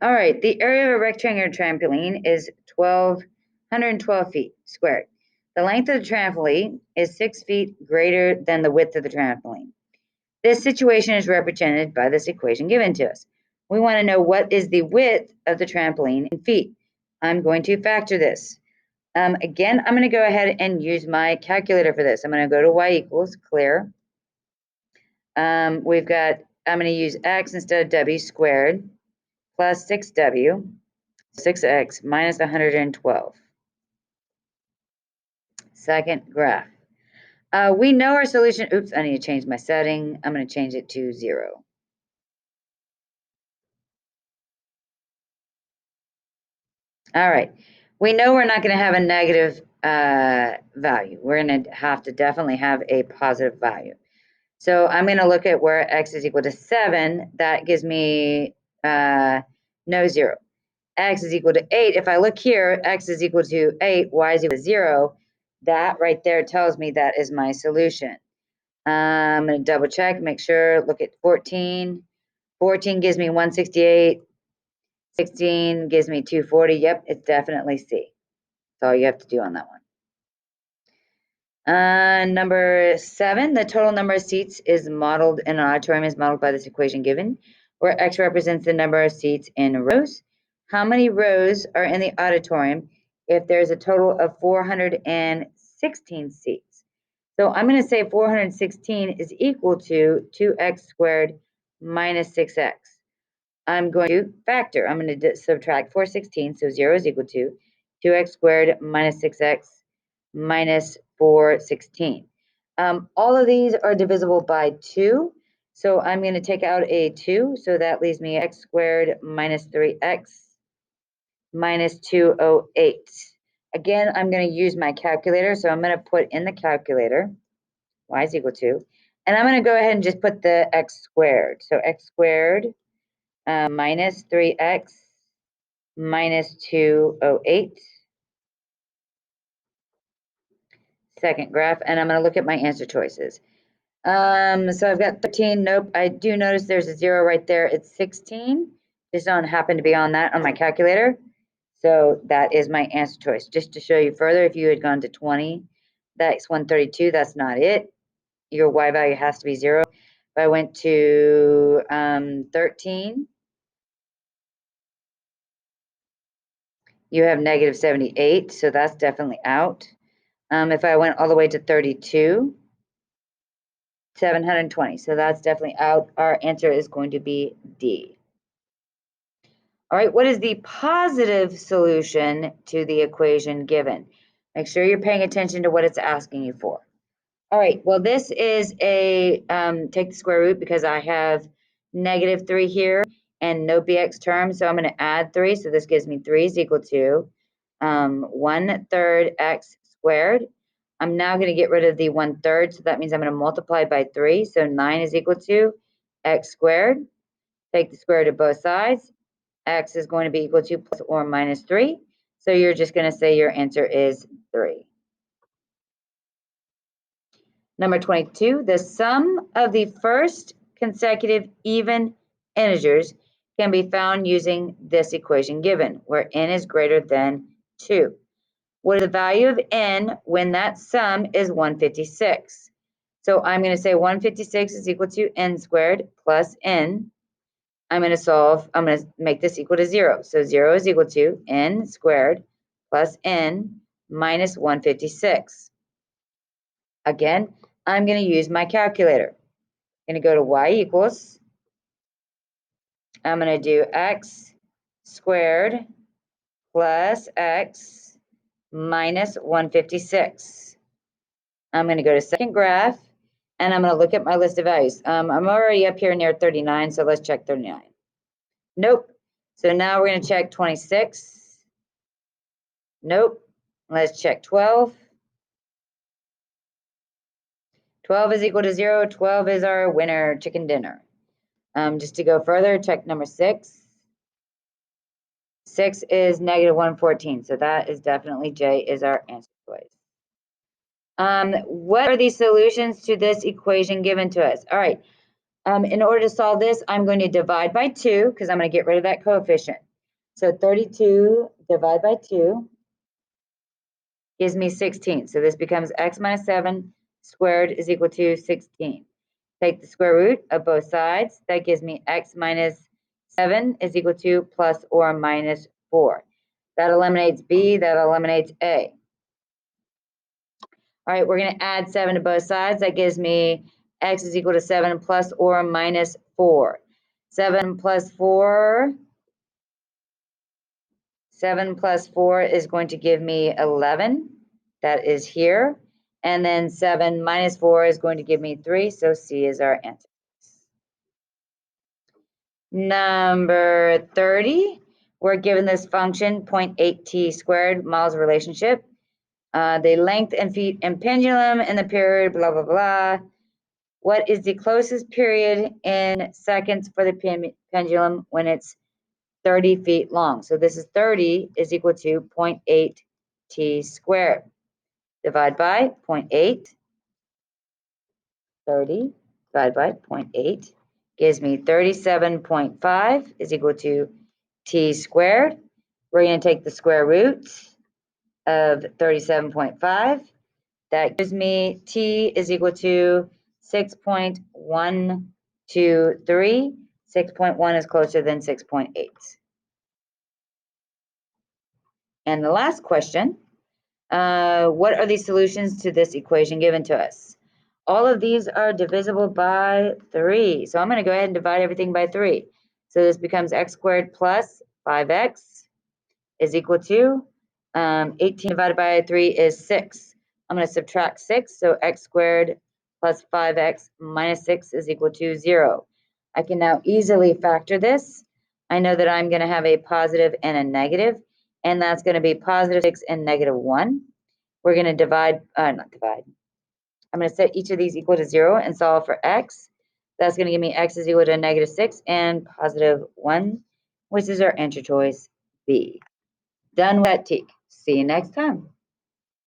All right, the area of a rectangular trampoline is 1,212 feet squared. The length of the trampoline is 6 feet greater than the width of the trampoline. This situation is represented by this equation given to us. We want to know what is the width of the trampoline in feet. I'm going to factor this. Again, I'm going to go ahead and use my calculator for this. I'm going to go to y equals clear. I'm going to use x instead of w squared plus 6w, 6x minus 112. Second graph. We know our solution. Oops, I need to change my setting. I'm going to change it to 0. All right. We know we're not going to have a negative value. We're going to have to definitely have a positive value. So I'm going to look at where x is equal to 7. That gives me no 0. X is equal to 8. If I look here, x is equal to 8, y is equal to 0. That right there tells me that is my solution. I'm going to double check, make sure, look at 14. 14 gives me 168. 16 gives me 240. Yep, it's definitely C. That's all you have to do on that one. Number 7, the total number of seats is modeled in an auditorium is modeled by this equation given, where X represents the number of seats in rows. How many rows are in the auditorium if there's a total of 416 seats? So I'm going to say 416 is equal to 2x squared minus 6x. I'm going to factor. I'm going to subtract 416, so 0 is equal to 2x squared minus 6x minus 416. All of these are divisible by 2, so I'm going to take out a 2, so that leaves me x squared minus 3x minus 208. Again, I'm going to use my calculator, so I'm going to put in the calculator y is equal to, and I'm going to go ahead and just put the x squared. So x squared minus 3x minus 208. Second graph, and I'm going to look at my answer choices. So I've got 13. Nope, I do notice there's a 0 right there. It's 16. Just don't happen to be on that on my calculator. So that is my answer choice. Just to show you further, if you had gone to 20, that's 132. That's not it. Your y value has to be 0. If I went to 13, you have negative 78, so that's definitely out. If I went all the way to 32, 720, so that's definitely out. Our answer is going to be D. All right, what is the positive solution to the equation given? Make sure you're paying attention to what it's asking you for. All right, well, this is a, take the square root because I have negative 3 here and no bx term, so I'm going to add 3. So this gives me 3 is equal to 1/3 x squared. I'm now going to get rid of the 1/3, so that means I'm going to multiply by 3. So 9 is equal to x squared. Take the square root of both sides. X is going to be equal to plus or minus 3. So you're just going to say your answer is 3. Number 22, the sum of the first consecutive even integers can be found using this equation given, where n is greater than 2. What is the value of n when that sum is 156? So I'm going to say 156 is equal to n squared plus n. I'm going to make this equal to 0. So 0 is equal to n squared plus n minus 156. Again, I'm going to use my calculator. I'm going to go to y equals. I'm going to do x squared plus x minus 156. I'm going to go to second graph, and I'm going to look at my list of values. I'm already up here near 39, so let's check 39. Nope. So now we're going to check 26. Nope. Let's check 12. 12 is equal to 0. 12 is our winner, chicken dinner. Just to go further, check number 6. 6 is negative 114. So that is definitely J is our answer choice. What are the solutions to this equation given to us? All right. In order to solve this, I'm going to divide by 2 because I'm going to get rid of that coefficient. So 32 divided by 2 gives me 16. So this becomes x minus 7 squared is equal to 16. Take the square root of both sides. That gives me x minus 7 is equal to plus or minus 4. That eliminates b, that eliminates a. All right, we're going to add 7 to both sides. That gives me x is equal to 7 plus or minus 4. 7 plus 4 is going to give me 11. That is here. And then 7 minus 4 is going to give me 3. So C is our answer. Number 30, we're given this function 0.8t squared miles relationship. The length in feet and pendulum and the period, blah, blah, blah. What is the closest period in seconds for the pendulum when it's 30 feet long? So this is 30 is equal to 0.8t squared. Divide by 0.8. 30 divided by 0.8 gives me 37.5 is equal to t squared. We're going to take the square root of 37.5. That gives me t is equal to 6.123. 6.1 is closer than 6.8. And the last question, what are the solutions to this equation given to us? All of these are divisible by 3. So I'm going to go ahead and divide everything by 3. So this becomes x squared plus 5x is equal to 18 divided by 3 is 6. I'm going to subtract 6. So x squared plus 5x minus 6 is equal to 0. I can now easily factor this. I know that I'm going to have a positive and a negative, and that's going to be positive 6 and negative 1. We're going to divide, not divide. I'm going to set each of these equal to 0 and solve for x. That's going to give me x is equal to negative 6 and positive 1, which is our answer choice B. Done with that, teak. See you next time.